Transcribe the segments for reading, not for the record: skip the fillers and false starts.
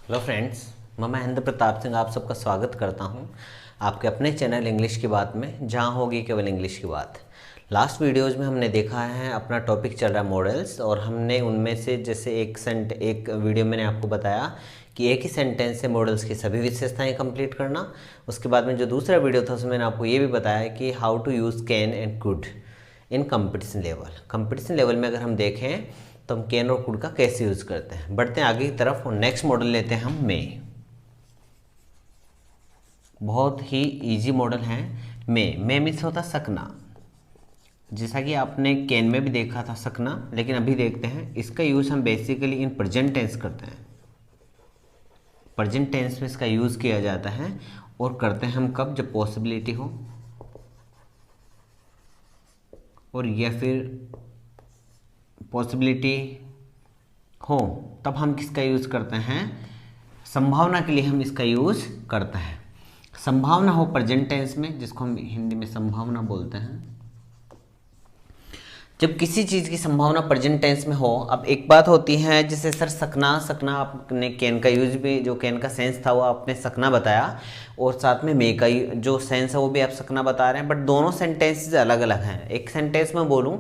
Hello friends, मैं महेंद्र प्रताप सिंह आप सबका स्वागत करता हूं आपके अपने चैनल इंग्लिश की बात में, जहां होगी केवल इंग्लिश की बात। लास्ट वीडियोज़ में हमने देखा है, अपना टॉपिक चल रहा है मॉडल्स, और हमने उनमें से जैसे एक वीडियो मैंने आपको बताया कि एक ही सेंटेंस से मॉडल्स की सभी विशेषताएं कंप्लीट करना। उसके बाद में जो दूसरा वीडियो था उसमें मैंने आपको ये भी बताया कि how to use can and could in competition level. Competition level में अगर हम देखें तो हम कैन और कुड का कैसे यूज़ करते हैं। बढ़ते हैं आगे की तरफ और नेक्स्ट मॉडल लेते हैं हम मे। बहुत ही इजी मॉडल है मे मीन्स होता सकना, जैसा कि आपने कैन में भी देखा था सकना, लेकिन अभी देखते हैं इसका यूज़ हम बेसिकली इन प्रेजेंट टेंस करते हैं। प्रेजेंट टेंस में इसका यूज़ किया जाता है और करते हैं हम कब, जब पॉसिबिलिटी हो और या फिर पॉसिबिलिटी हो, तब हम किसका यूज़ करते हैं, संभावना के लिए हम इसका यूज़ करते हैं। संभावना हो प्रेजेंट टेंस में, जिसको हम हिंदी में संभावना बोलते हैं। जब किसी चीज़ की संभावना प्रेजेंट टेंस में हो, अब एक बात होती है जैसे सर सकना आपने कैन का यूज भी, जो कैन का सेंस था वो आपने सकना बताया, और साथ में मे का जो सेंस है वो भी आप सकना बता रहे हैं, बट दोनों सेंटेंसेस अलग अलग हैं। एक सेंटेंस में बोलूँ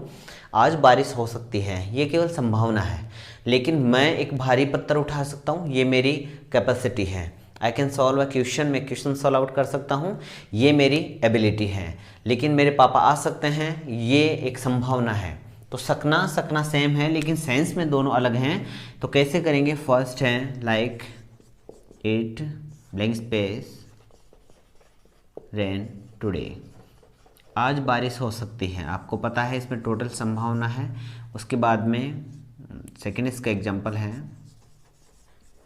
आज बारिश हो सकती है, ये केवल संभावना है, लेकिन मैं एक भारी पत्थर उठा सकता हूँ, ये मेरी कैपेसिटी है। I can solve a question, मैं क्वेश्चन सॉल्व आउट कर सकता हूँ, ये मेरी एबिलिटी है। लेकिन मेरे पापा आ सकते हैं, ये एक संभावना है। तो सकना सेम है, लेकिन सेंस में दोनों अलग हैं। तो कैसे करेंगे, फर्स्ट है like it blank space rain today. आज बारिश हो सकती है, आपको पता है इसमें टोटल संभावना है। उसके बाद में सेकेंड इसका एग्जांपल है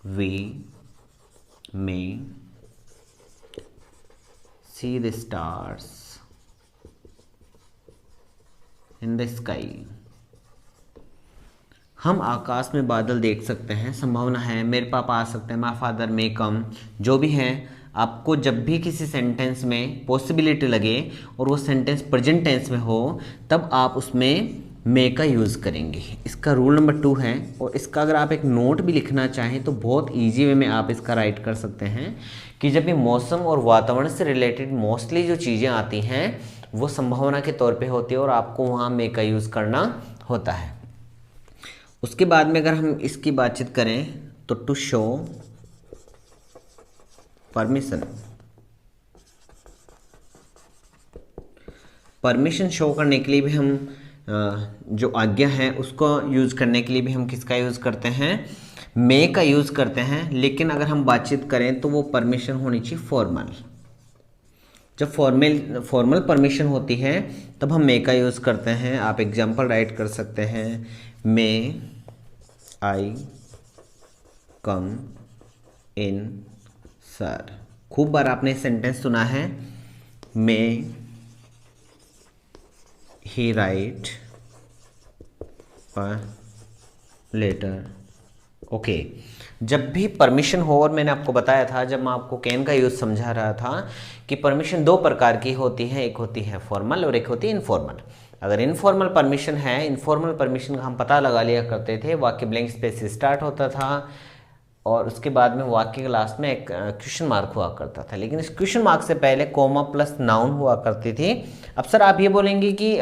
we may see the stars in the sky. हम आकाश में बादल देख सकते हैं, संभावना है। मेरे पापा आ सकते हैं, माय फादर मे कम। जो भी है, आपको जब भी किसी सेंटेंस में पॉसिबिलिटी लगे और वो सेंटेंस प्रेजेंट टेंस में हो, तब आप उसमें मे का यूज़ करेंगे। इसका रूल नंबर 2 है, और इसका अगर आप एक नोट भी लिखना चाहें तो बहुत ईजी वे में आप इसका राइट कर सकते हैं कि जब भी मौसम और वातावरण से रिलेटेड मोस्टली जो चीज़ें आती हैं वो संभावना के तौर पे होती है, और आपको वहाँ मे का यूज़ करना होता है। उसके बाद में अगर हम इसकी बातचीत करें तो टू शो परमिशन शो करने के लिए भी हम जो आज्ञा है उसको यूज़ करने के लिए भी हम किसका यूज़ करते हैं, मे का यूज़ करते हैं। लेकिन अगर हम बातचीत करें तो वो परमिशन होनी चाहिए फॉर्मल। जब फॉर्मल परमिशन होती है तब हम मे का यूज़ करते हैं। आप एग्जाम्पल राइट कर सकते हैं, मे आई कम इन सर। खूब बार आपने सेंटेंस सुना है, may he right a letter. Okay, जब भी परमिशन हो, और मैंने आपको बताया था जब मैं आपको कैन का यूज़ समझा रहा था कि परमिशन दो प्रकार की होती है, एक होती है फॉर्मल और एक होती है इनफॉर्मल। अगर इनफॉर्मल परमिशन है, इनफॉर्मल परमिशन का हम पता लगा लिया करते थे, वाक्य ब्लैंक स्पेस से स्टार्ट होता था और उसके बाद में वाक्य के लास्ट में एक क्वेश्चन मार्क हुआ करता था। लेकिन इस क्वेश्चन मार्क से पहले कॉमा प्लस नाउन हुआ करती थी। अब सर आप ये बोलेंगे कि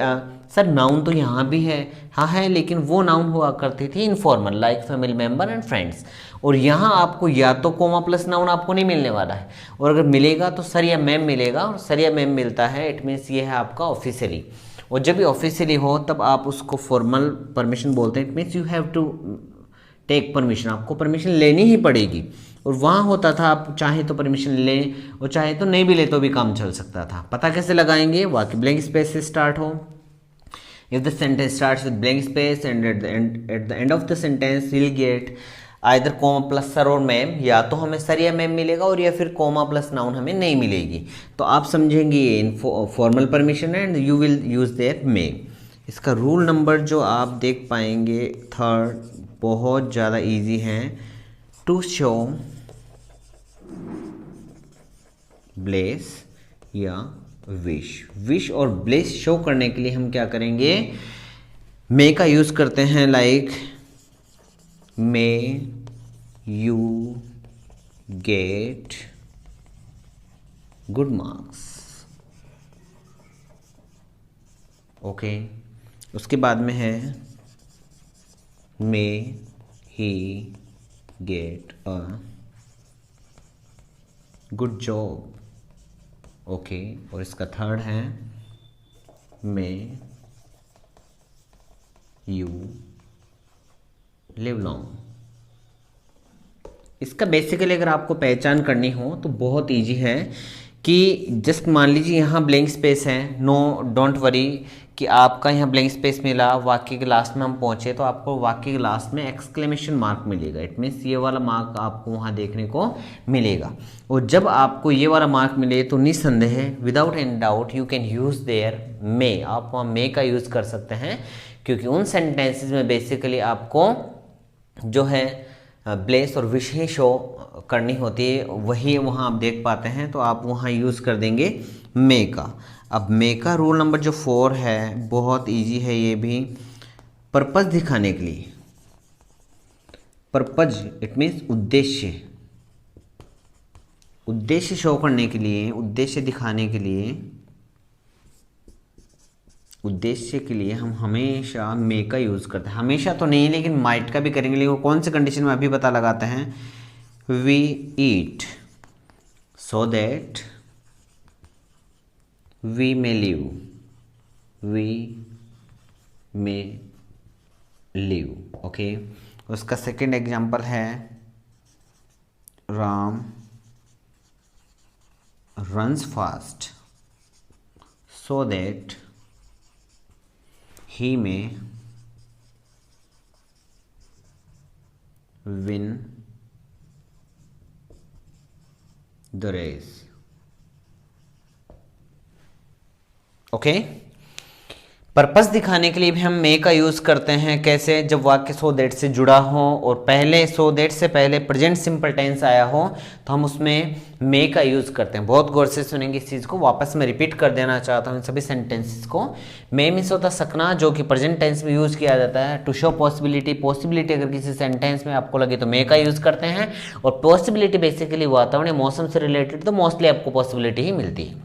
सर नाउन तो यहाँ भी है, हाँ है, लेकिन वो नाउन हुआ करती थी informal, like family member and friends. और यहाँ आपको या तो कॉमा प्लस नाउन आपको नहीं मिलने वाला है, और अगर मिलेगा तो सर या मैम मिलेगा, और सर या मैम मिलता है, इट मीन्स ये है आपका ऑफिशियली। और जब भी ऑफिशियली हो तब आप उसको फॉर्मल परमिशन बोलते हैं। It means you have to take permission, आपको परमिशन लेनी ही पड़ेगी। और वहाँ होता था आप चाहे तो परमिशन लें और चाहे तो नहीं भी ले तो भी काम चल सकता था। पता कैसे लगाएंगे, वाक्य ब्लैंक स्पेस से स्टार्ट हो। If the sentence starts with blank space and at the end of the sentence will get either comma plus sir और मैम, या तो हमें सर या मैम मिलेगा और या फिर कॉमा प्लस नाउन हमें नहीं मिलेगी। तो आप समझेंगे ये informal permission and you will use there may. इसका रूल नंबर जो आप देख पाएंगे थर्ड, बहुत ज़्यादा इजी है, टू शो ब्लेस या विश और ब्लेस शो करने के लिए हम क्या करेंगे, मे का यूज़ करते हैं। Like may you get good marks. Okay, उसके बाद में है may he get a good job. Okay, और इसका थर्ड है मे यू लिव लॉन्ग। इसका बेसिकली अगर आपको पहचान करनी हो तो बहुत इजी है कि जस्ट मान लीजिए यहाँ ब्लैंक स्पेस है, नो डोंट वरी कि आपका यहाँ ब्लैंक स्पेस मिला, वाक्य के लास्ट में हम पहुँचे तो आपको वाक्य के लास्ट में एक्सक्लेमेशन मार्क मिलेगा। इट मीन्स ये वाला मार्क आपको वहाँ देखने को मिलेगा। और जब आपको ये वाला मार्क मिले तो निस्संदेह without any doubt you can use there may, आप वहाँ मे का यूज़ कर सकते हैं, क्योंकि उन सेंटेंसेस में बेसिकली आपको जो है ब्लेस और विश ही शो करनी होती है, वही वहाँ आप देख पाते हैं, तो आप वहाँ यूज़ कर देंगे मे का। अब मे का रूल नंबर जो 4 है बहुत इजी है ये भी, पर्पस दिखाने के लिए। पर्पज इट मीन्स उद्देश्य, उद्देश्य शो करने के लिए, उद्देश्य दिखाने के लिए, उद्देश्य के लिए हम हमेशा मे का यूज़ करते हैं। हमेशा तो नहीं लेकिन माइट का भी करेंगे, लेकिन कौन से कंडीशन में अभी पता लगाते हैं। We eat so that we may live, we may live. Okay, उसका सेकेंड एग्जाम्पल है Ram runs fast so that he may win the race। Okay, purpose दिखाने के लिए भी हम मे का यूज़ करते हैं। कैसे? जब वाक्य सो दैट से जुड़ा हो और पहले सो दैट से पहले प्रेजेंट सिंपल टेंस आया हो तो हम उसमें मे का यूज़ करते हैं। बहुत गौर से सुनेंगे इस चीज़ को, वापस मैं रिपीट कर देना चाहता हूँ इन सभी सेंटेंसेस को। मे मीन्स होता सकना, जो कि प्रेजेंट टेंस में यूज़ किया जाता है। टू शो पॉसिबिलिटी, पॉसिबिलिटी अगर किसी सेंटेंस में आपको लगे तो मे का यूज़ करते हैं। और पॉसिबिलिटी बेसिकली वातावरण या मौसम से रिलेटेड तो मोस्टली आपको पॉसिबिलिटी ही मिलती है।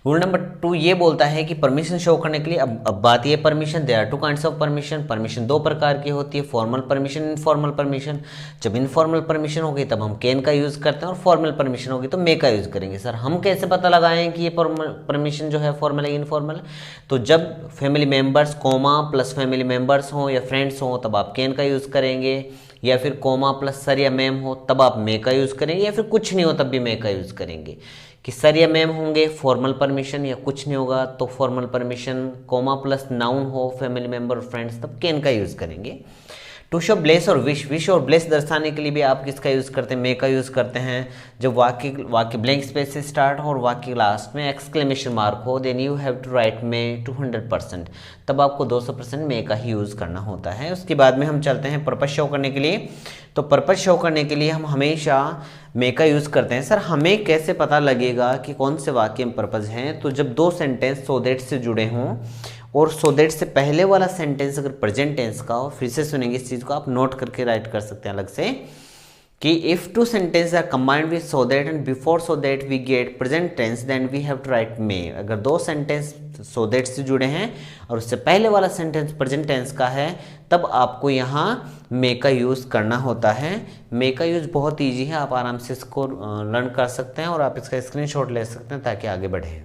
रूल नंबर 2 ये बोलता है कि परमिशन शो करने के लिए, अब बात ये permission, there are two kinds of permission. Permission दो प्रकार की होती है, फॉर्मल परमिशन, इनफॉर्मल परमिशन। जब इनफॉर्मल परमिशन होगी तब हम कैन का यूज़ करते हैं, और फॉर्मल परमिशन होगी तो मे का यूज़ करेंगे। सर हम कैसे पता लगाएं कि ये परमिशन जो है फॉर्मल है इनफॉर्मल? तो जब family members coma plus family members हों या फ्रेंड्स हों तब आप कैन का यूज़ करेंगे, या फिर कोमा प्लस सर या मैम हो तब आप मे का यूज़ करेंगे, या फिर कुछ नहीं हो तब भी मे का यूज़ करेंगे। कि सर या मैम होंगे फॉर्मल परमिशन, या कुछ नहीं होगा तो formal permission, coma plus noun हो फैमिली मेम्बर फ्रेंड्स तब कैन का यूज़ करेंगे। टू शो ब्लेस और विश, विश और ब्लेस दर्शाने के लिए भी आप किसका यूज़ करते हैं? मे का यूज़ करते हैं। जब वाक्य ब्लैंक स्पेस से स्टार्ट हो और वाक्य लास्ट में एक्सक्लेमेशन मार्क हो, then you have to write may 200%, तब आपको 200% मे का ही यूज़ करना होता है। उसके बाद में हम चलते हैं पर्पस शो करने के लिए। तो पर्पस शो करने के लिए हम हमेशा मे का यूज़ करते हैं। सर हमें कैसे पता लगेगा कि कौन से वाक्य में पर्पस हैं? तो जब दो सेंटेंस सो दैट से जुड़े हों और सो दैट से पहले वाला सेंटेंस अगर प्रेजेंट टेंस का हो, फिर से सुनेंगे इस चीज़ को, आप नोट करके राइट कर सकते हैं अलग से, कि if two sentence are combined with so that and before so that we get present tense then we have to write may. अगर दो सेंटेंस सो दैट से जुड़े हैं और उससे पहले वाला सेंटेंस प्रेजेंट टेंस का है तब आपको यहाँ मे का यूज़ करना होता है। मे का यूज़ बहुत ईजी है, आप आराम से इसको लर्न कर सकते हैं और आप इसका स्क्रीनशॉट ले सकते हैं ताकि आगे बढ़े।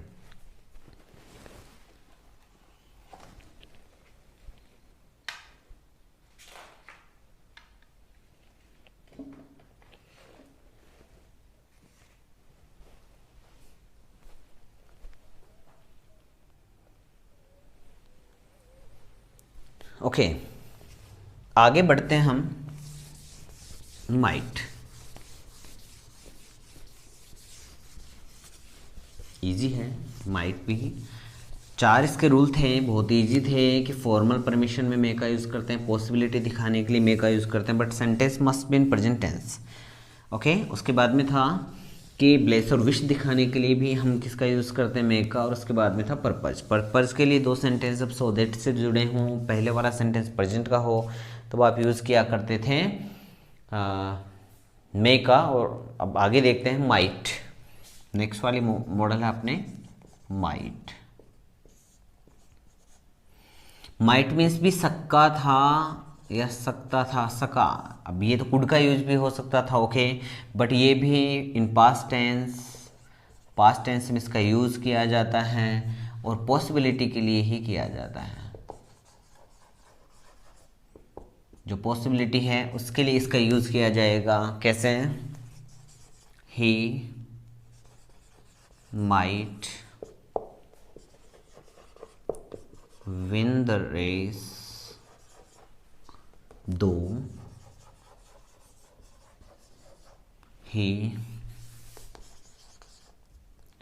ओके, आगे बढ़ते हैं हम। माइट इजी है, माइट भी। 4 इसके रूल थे, बहुत इजी थे कि फॉर्मल परमिशन में मे का यूज़ करते हैं, पॉसिबिलिटी दिखाने के लिए मे का यूज़ करते हैं, but sentence must be in present tense. Okay, उसके बाद में था कि ब्लेस और विश दिखाने के लिए भी हम किसका यूज़ करते हैं? मे का। और उसके बाद में था पर्पज। पर्पज के लिए दो सेंटेंस जब सो दैट से जुड़े हों, पहले वाला सेंटेंस प्रेजेंट का हो, तो आप यूज़ किया करते थे मे का। और अब आगे देखते हैं माइट। नेक्स्ट वाली मॉडल है अपने माइट। माइट मीन्स भी सक्का था या सकता था, सका। अब ये तो कुड का यूज भी हो सकता था, ओके, बट ये भी in past tense, past tense में इसका यूज किया जाता है और पॉसिबिलिटी के लिए ही किया जाता है। जो पॉसिबिलिटी है उसके लिए इसका यूज किया जाएगा। कैसे? He might win the race though he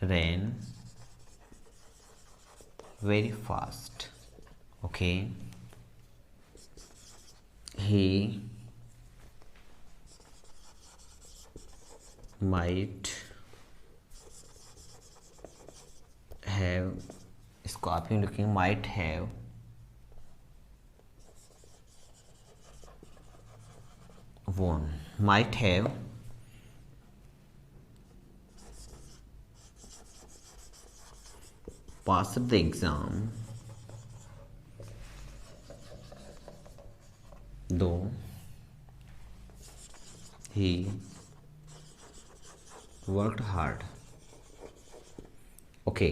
ran very fast. Okay, he might have, इसको आप ही लिखेंगे might have won, might have passed the exam though he worked hard. Okay,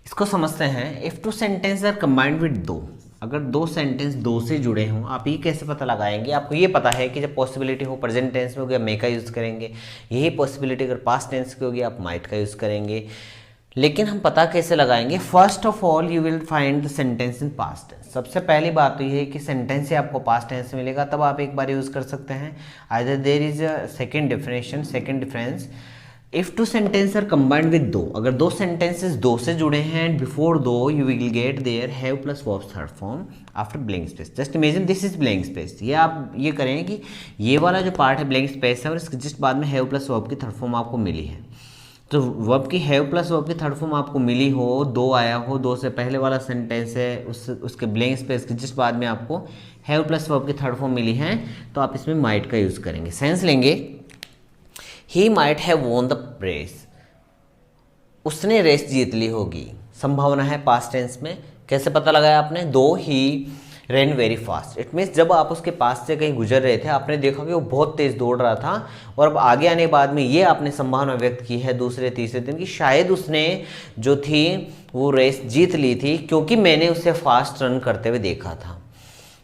इसको समझते हैं। If two sentence are combined with though, अगर दो sentence दो से जुड़े हों, आप ये कैसे पता लगाएंगे? आपको ये पता है कि जब पॉसिबिलिटी हो प्रेजेंट टेंस में होगी आप मे का यूज़ करेंगे, यही पॉसिबिलिटी अगर पास्ट टेंस की होगी आप माइट का यूज़ करेंगे। लेकिन हम पता कैसे लगाएंगे? First of all you will find the sentence in past tense. सबसे पहली बात तो ये है कि सेंटेंस से आपको पास्ट टेंस मिलेगा, तब आप एक बार यूज़ कर सकते हैं। Either there is a second differentiation, second difference, if two sentence are combined with though, अगर दो सेंटेंसेस दो से जुड़े हैं and before though you will get there have plus verb third form after blank space. Just imagine this is blank space. ये आप ये करें कि ये वाला जो पार्ट है ब्लैंक स्पेस है और इसके जस्ट बाद में हैव प्लस वर्ब की थर्ड फॉर्म आपको मिली है। तो वर्ब की हैव प्लस वर्ब की थर्ड फॉर्म आपको मिली हो, दो आया हो, दो से पहले वाला सेंटेंस है, उसके ब्लैंक स्पेस के जिस बाद में आपको हैव प्लस वर्ब की थर्ड फॉर्म मिली है, तो आप इसमें माइट का यूज़ करेंगे। सेंस लेंगे, he might have won the race, उसने रेस जीत ली होगी, संभावना है पास्ट टेंस में। कैसे पता लगाया आपने? Though he run very fast, it means जब आप उसके पास से कहीं गुजर रहे थे आपने देखा कि वो बहुत तेज़ दौड़ रहा था, और अब आगे आने के बाद में ये आपने संभावना व्यक्त की है दूसरे तीसरे दिन की शायद उसने जो थी वो रेस जीत ली थी, क्योंकि मैंने उसे फास्ट रन करते हुए देखा था।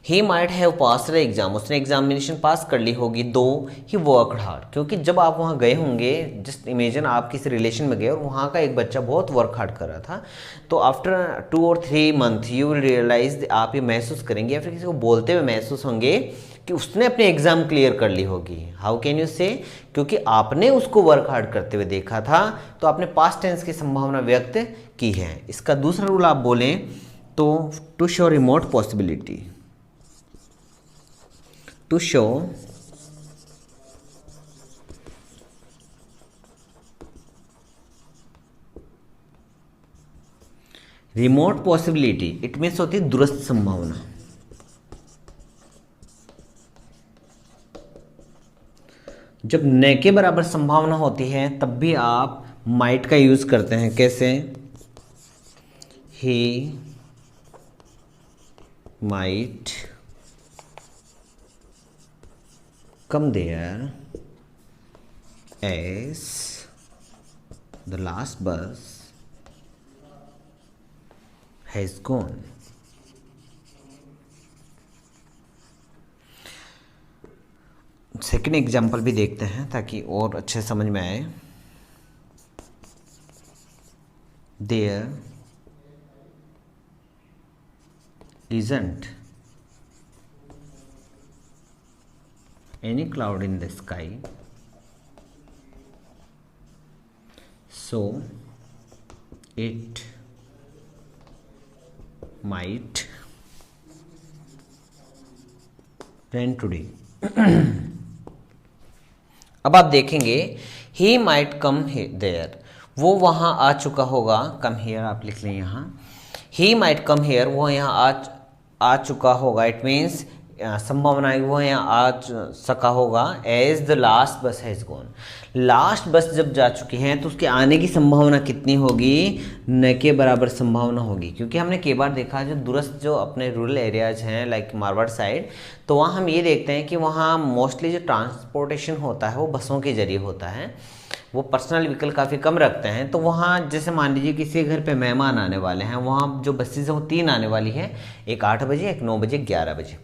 ही might have pass the exam, उसने एग्जामिनेशन पास कर ली होगी। दो ही वर्कड हार्ड, क्योंकि जब आप वहाँ गए होंगे, जस्ट इमेजिन आप किसी रिलेशन में गए और वहाँ का एक बच्चा बहुत वर्क हार्ड कर रहा था, तो आफ्टर 2 और 3 मंथ यू विल रियलाइज, आप ये महसूस करेंगे या फिर किसी को बोलते हुए महसूस होंगे कि उसने अपने एग्जाम क्लियर कर ली होगी। हाउ कैन यू से? क्योंकि आपने उसको वर्क हार्ड करते हुए देखा था, तो आपने पास्ट टेंस की संभावना व्यक्त की है। इसका दूसरा रूल आप बोलें तो to show remote possibility, to show remote possibility, it means होती है दूरस्थ संभावना। जब न के बराबर संभावना होती है तब भी आप माइट का यूज करते हैं। कैसे? He might come there as the last bus has gone. Second example भी देखते हैं ताकि और अच्छे समझ में आए। There isn't any cloud in the sky, so it might rain today. अब आप देखेंगे he might come there, वो वहाँ आ चुका होगा। come here आप लिख लें यहाँ, he might come here, वो यहाँ आ चुका होगा। इट मीन्स संभावना है वो यहाँ आ सका होगा एज द लास्ट बस हैज़ गॉन। लास्ट बस जब जा चुकी हैं तो उसके आने की संभावना कितनी होगी, न के बराबर संभावना होगी। क्योंकि हमने कई बार देखा जो दूरस्थ जो अपने रूरल एरियाज हैं लाइक मारवाड़ साइड, तो वहाँ हम ये देखते हैं कि वहाँ मोस्टली जो ट्रांसपोर्टेशन होता है वो बसों के जरिए होता है, वो पर्सनल व्हीकल काफ़ी कम रखते हैं। तो वहाँ जैसे मान लीजिए किसी घर पे मेहमान आने वाले हैं, वहाँ जो बसेज हैं वो 3 आने वाली है, एक 8 बजे, एक 9 बजे, 11 बजे।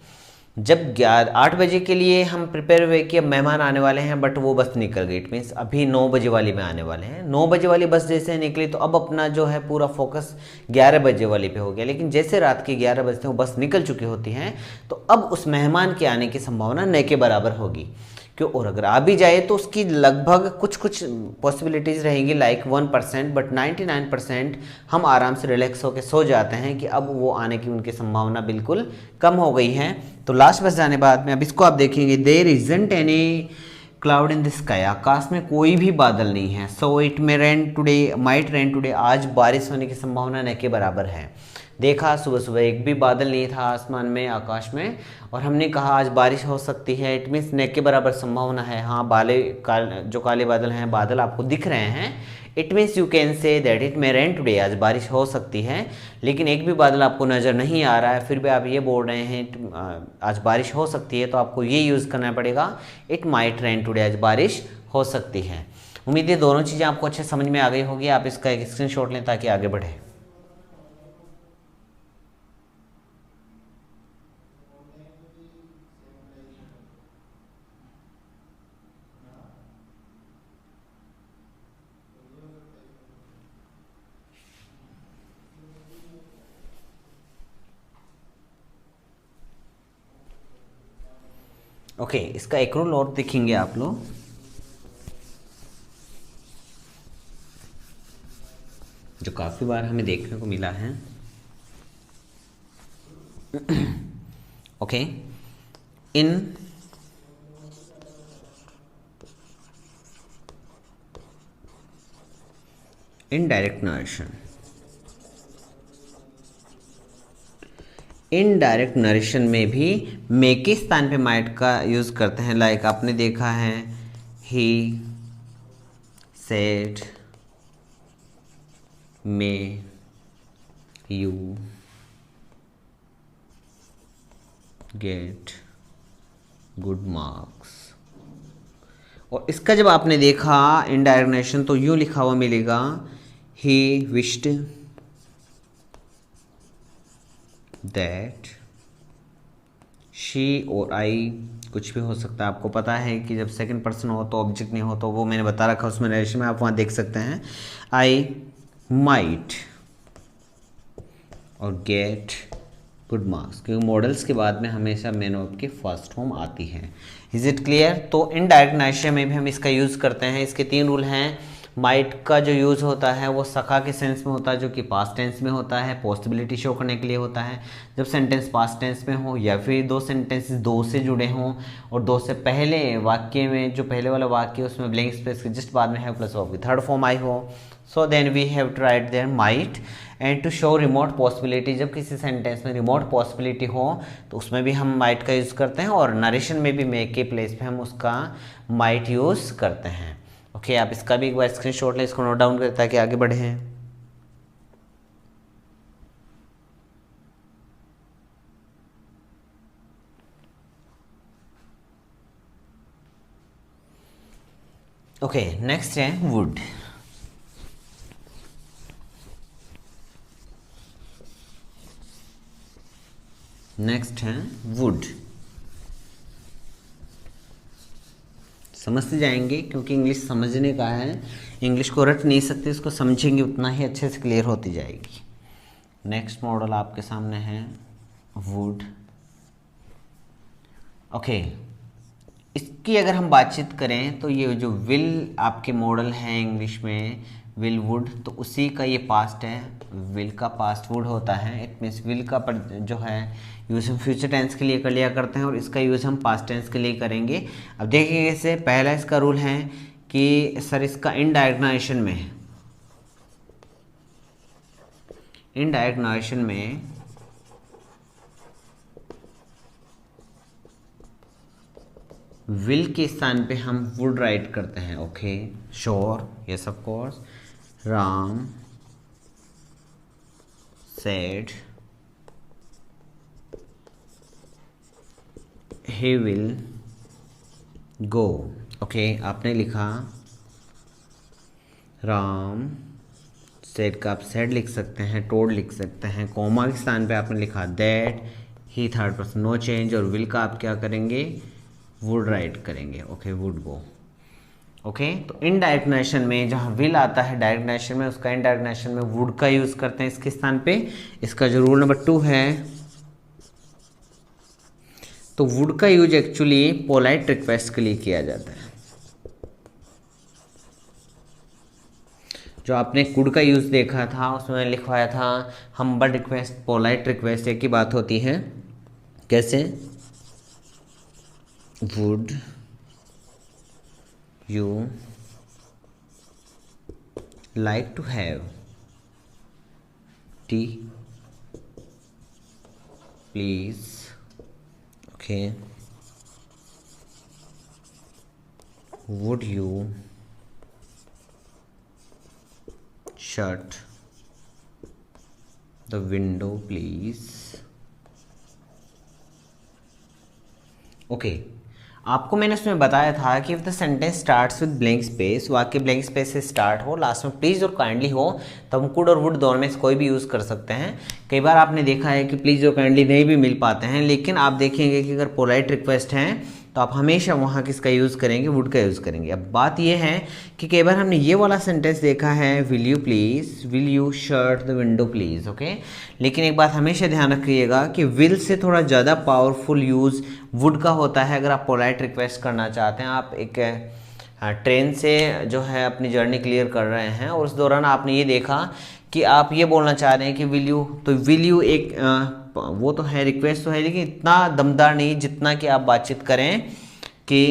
जब 8 बजे के लिए हम प्रिपेयर हुए कि अब मेहमान आने वाले हैं, बट वो बस निकल गई, इट मीन्स अभी 9 बजे वाली में आने वाले हैं। 9 बजे वाली बस जैसे निकली तो अब अपना जो है पूरा फोकस 11 बजे वाली पे हो गया। लेकिन जैसे रात के 11 बजते वो बस निकल चुकी होती हैं, तो अब उस मेहमान के आने की संभावना न के बराबर होगी। क्यों, और अगर आ भी जाए तो उसकी लगभग कुछ कुछ पॉसिबिलिटीज़ रहेंगी लाइक 1%, बट 99% हम आराम से रिलैक्स होकर सो जाते हैं कि अब वो आने की उनकी संभावना बिल्कुल कम हो गई है। तो लास्ट बस जाने बाद में अब इसको आप देखेंगे, there isn't any cloud in the sky, आकाश में कोई भी बादल नहीं है। So it may rain today, might rain today, आज बारिश होने की संभावना न के बराबर है। देखा सुबह सुबह एक भी बादल नहीं था आसमान में, आकाश में, और हमने कहा आज बारिश हो सकती है, इट मीन्स न के बराबर संभावना है। हाँ, जो काले बादल हैं, बादल आपको दिख रहे हैं, it means you can say that it may rain today, आज बारिश हो सकती है। लेकिन एक भी बादल आपको नज़र नहीं आ रहा है, फिर भी आप ये बोल रहे हैं आज बारिश हो सकती है, तो आपको ये यूज़ करना पड़ेगा, इट माइट रेन टुडे, आज बारिश हो सकती है। उम्मीद है दोनों चीज़ें आपको अच्छे समझ में आ गई होगी। आप इसका एक स्क्रीनशॉट लें ताकि आगे बढ़े। ओके, इसका एक रूल और देखेंगे आप लोग, जो काफ़ी बार हमें देखने को मिला है। Okay, in indirect narration, indirect narration में भी मे के स्थान पे माइट का यूज़ करते हैं। लाइक आपने देखा है, he said, may you get good marks. और इसका जब आपने देखा इनडायरेक्ट नरेशन, तो यूँ लिखा हुआ मिलेगा, ही विश्ड दैट शी और आई, कुछ भी हो सकता है। आपको पता है कि जब सेकंड पर्सन हो तो ऑब्जेक्ट नहीं हो, तो वो मैंने बता रखा उसमें नरेशन में, आप वहाँ देख सकते हैं, आई माइट और गेट गुड मार्क्स, क्योंकि मॉडल्स के बाद में हमेशा मेन वर्ब की फर्स्ट फॉर्म आती है। Is it clear? तो इनडायरेक्ट नरेशन में भी हम इसका यूज़ करते हैं। इसके 3 रूल हैं। माइट का जो यूज़ होता है वो सखा के सेंस में होता है, जो कि पास्ट टेंस में होता है, पॉसिबिलिटी शो करने के लिए होता है। जब सेंटेंस पास्ट टेंस में हो या फिर 2 सेंटेंसेस 2 से जुड़े हों और 2 से पहले वाक्य में, जो पहले वाला वाक्य उसमें ब्लैंक स्पेस के जस्ट बाद में हैव प्लस वर्ब की थर्ड फॉर्म आई हो, so then we have to write there might. And to show remote possibility, जब किसी सेंटेंस में रिमोट पॉसिबिलिटी हो तो उसमें भी हम माइट का यूज़ करते हैं, और नरेशन में भी मे के प्लेस पे हम उसका माइट यूज़ करते हैं। ओके, आप इसका भी एक बार स्क्रीनशॉट लें, इसको नोट डाउन करें ताकि आगे बढ़ें। ओके, नेक्स्ट है वुड। नेक्स्ट है वुड। समझते जाएंगे क्योंकि इंग्लिश समझने का है, इंग्लिश को रट नहीं सकते, इसको समझेंगे उतना ही अच्छे से क्लियर होती जाएगी। नेक्स्ट मॉडल आपके सामने है वुड। ओके, इसकी अगर हम बातचीत करें तो ये जो विल आपके मॉडल हैं इंग्लिश में, विल वुड, तो उसी का ये पास्ट है। विल का पास्ट वुड होता है। इट मीन्स विल का जो है यूज़ हम फ्यूचर टेंस के लिए कर लिया करते हैं, और इसका यूज़ हम पास्ट टेंस के लिए करेंगे। अब देखिए, इससे पहला इसका रूल है कि सर इसका इनडायरेक्ट नरेशन में है, इनडायरेक्ट नरेशन में विल के स्थान पे हम वुड राइट करते हैं। Okay, sure, yes of course. Ram said he will go। Okay, आपने लिखा राम सेड का आप सेड लिख सकते हैं, टोड लिख सकते हैं। कॉमा के स्थान पे आपने लिखा that, he third person, no change. और विल का आप क्या करेंगे, वुड राइट करेंगे। Okay, would go. ओके, तो इनडायरेक्ट नेशन में जहाँ विल आता है डायरेक्ट नेशन में, उसका इनडायरेक्ट नेशन में वुड का यूज़ करते हैं इसके स्थान पे। इसका जो रूल नंबर 2 है, तो वुड का यूज एक्चुअली पोलाइट रिक्वेस्ट के लिए किया जाता है। जो आपने कुड का यूज देखा था उसमें लिखवाया था हम्बल रिक्वेस्ट, पोलाइट रिक्वेस्ट, एक ही बात होती है। कैसे, would you like to have tea please. Okay, would you shut the window please। Okay, आपको मैंने उसमें बताया था कि if the sentence starts with blank space, वाक्य ब्लैंक स्पेस से स्टार्ट हो, लास्ट में प्लीज और काइंडली हो, तो हम कुड और वुड दोनों में से कोई भी यूज़ कर सकते हैं। कई बार आपने देखा है कि प्लीज और काइंडली नहीं भी मिल पाते हैं, लेकिन आप देखेंगे कि अगर पोलाइट रिक्वेस्ट हैं तो आप हमेशा वहाँ किसका यूज़ करेंगे, वुड का यूज़ करेंगे। अब बात यह है कि कई बार हमने ये वाला सेंटेंस देखा है, will you please, will you shut the window please. Okay, लेकिन एक बात हमेशा ध्यान रखिएगा कि विल से थोड़ा ज़्यादा पावरफुल यूज़ वुड का होता है। अगर आप पोलाइट रिक्वेस्ट करना चाहते हैं, आप एक ट्रेन से जो है अपनी जर्नी क्लियर कर रहे हैं और उस दौरान आपने ये देखा कि आप ये बोलना चाह रहे हैं कि विल यू, तो विल यू एक वो तो है, रिक्वेस्ट तो है, लेकिन इतना दमदार नहीं जितना कि आप बातचीत करें कि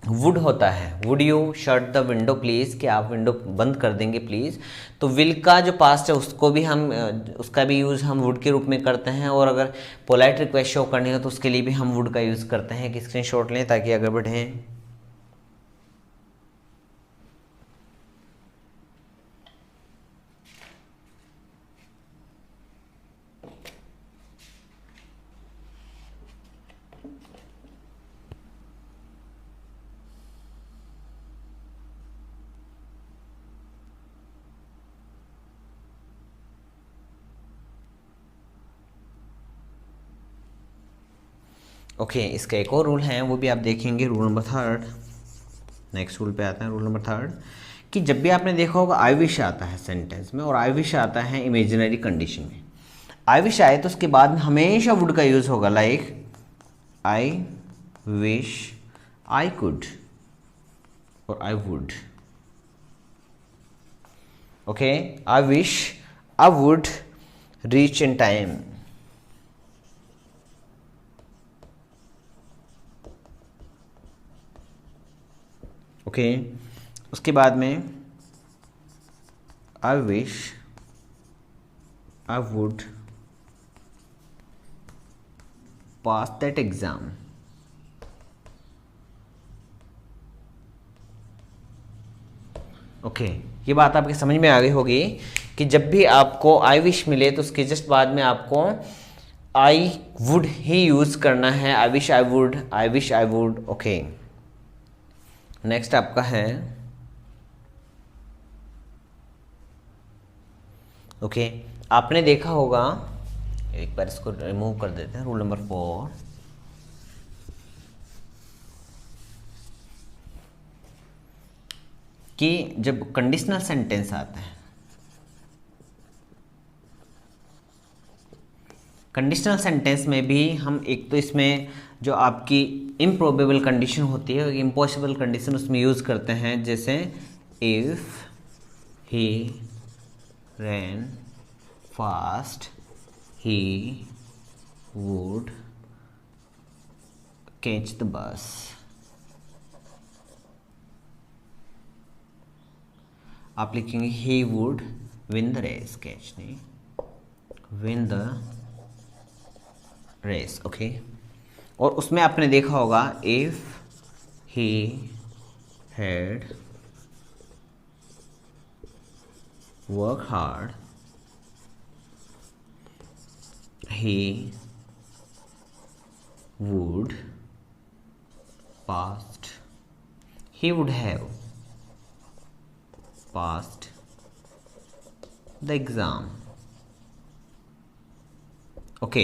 वुड होता है, would you shut the window please, कि आप विंडो बंद कर देंगे प्लीज़। तो विल का जो पास्ट है उसको भी हम, उसका भी यूज़ हम वुड के रूप में करते हैं। और अगर पोलाइट रिक्वेस्ट शो करनी हो तो उसके लिए भी हम वुड का यूज़ करते हैं। कि स्क्रीनशॉट लें ताकि आगे बढ़ें। ओके, इसका एक और रूल है, वो भी आप देखेंगे, रूल नंबर 3। नेक्स्ट रूल पे आता है, रूल नंबर 3, कि जब भी आपने देखा होगा आई विश आता है सेंटेंस में और आई विश आता है इमेजिनरी कंडीशन में। आई विश आए तो उसके बाद में हमेशा वुड का यूज़ होगा, like I wish I could और I would. Okay, I wish I would reach in time. Okay, उसके बाद में I wish I would pass that exam. Okay, ये बात आपके समझ में आ गई होगी कि जब भी आपको आई विश मिले तो उसके जस्ट बाद में आपको आई वुड ही यूज़ करना है। आई wish I would, I wish I would. Okay, next आपका है, ओके, आपने देखा होगा, एक बार इसको रिमूव कर देते हैं, रूल नंबर 4, कि जब कंडीशनल सेंटेंस आता है, कंडीशनल सेंटेंस में भी हम एक तो इसमें जो आपकी इम्प्रोबेबल कंडीशन होती है, इम्पॉसिबल कंडीशन उसमें यूज़ करते हैं। जैसे if he ran fast he would catch the bus. आप लिखेंगे he would win the race, catch नहीं, विन द रेस। ओके, और उसमें आपने देखा होगा if he had worked hard, he would passed, he would have passed the exam. Okay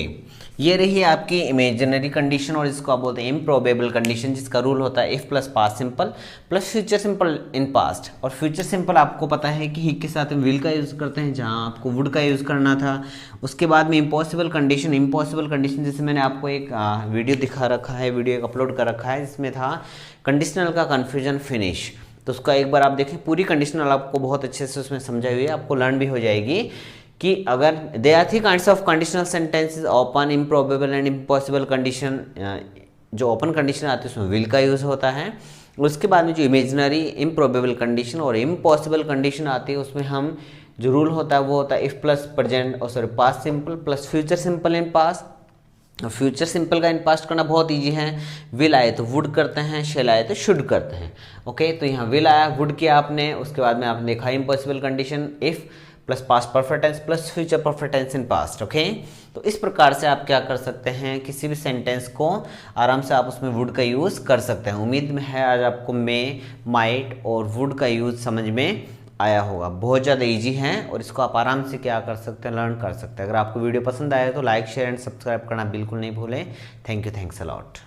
ये रही आपकी इमेजिनरी कंडीशन और इसको आप बोलते हैं इम्प्रोबेबल कंडीशन, जिसका रूल होता है if plus past simple plus future simple in past. और फ्यूचर सिंपल आपको पता है कि ही के साथ विल का यूज़ करते हैं, जहां आपको वुड का यूज़ करना था। उसके बाद में इम्पॉसिबल कंडीशन जैसे मैंने आपको एक वीडियो दिखा रखा है, वीडियो एक अपलोड कर रखा है, जिसमें था कंडीशनल का कन्फ्यूजन फिनिश। तो उसका एक बार आप देखें, पूरी कंडीशनल आपको बहुत अच्छे से उसमें समझाई हुई है, आपको लर्न भी हो जाएगी कि अगर they are three kinds of conditional sentences, open, improbable and impossible condition. जो ओपन कंडीशन आती है उसमें विल का यूज़ होता है। उसके बाद में जो इमेजिनरी इम्प्रोबेबल कंडीशन और इम्पॉसिबल कंडीशन आती है उसमें हम जो रूल होता है वो होता है इफ प्लस प्रेजेंट और sorry past simple plus future simple in past. Future simple का इन पास्ट करना बहुत ईजी है। विल आए तो वुड करते हैं, शेल आए तो शुड करते हैं। ओके तो यहाँ विल आया, वुड किया आपने, उसके बाद में आपने देखा impossible condition if plus past perfect tense plus future perfect tense in past. Okay तो इस प्रकार से आप क्या कर सकते हैं, किसी भी सेंटेंस को आराम से आप उसमें वुड का यूज़ कर सकते हैं। उम्मीद में है आज आपको मे, माइट और वुड का यूज़ समझ में आया होगा। बहुत ज़्यादा इजी है और इसको आप आराम से क्या कर सकते हैं, लर्न कर सकते हैं। अगर आपको वीडियो पसंद आया तो लाइक शेयर एंड सब्सक्राइब करना बिल्कुल नहीं भूलें। Thank you, thanks a lot.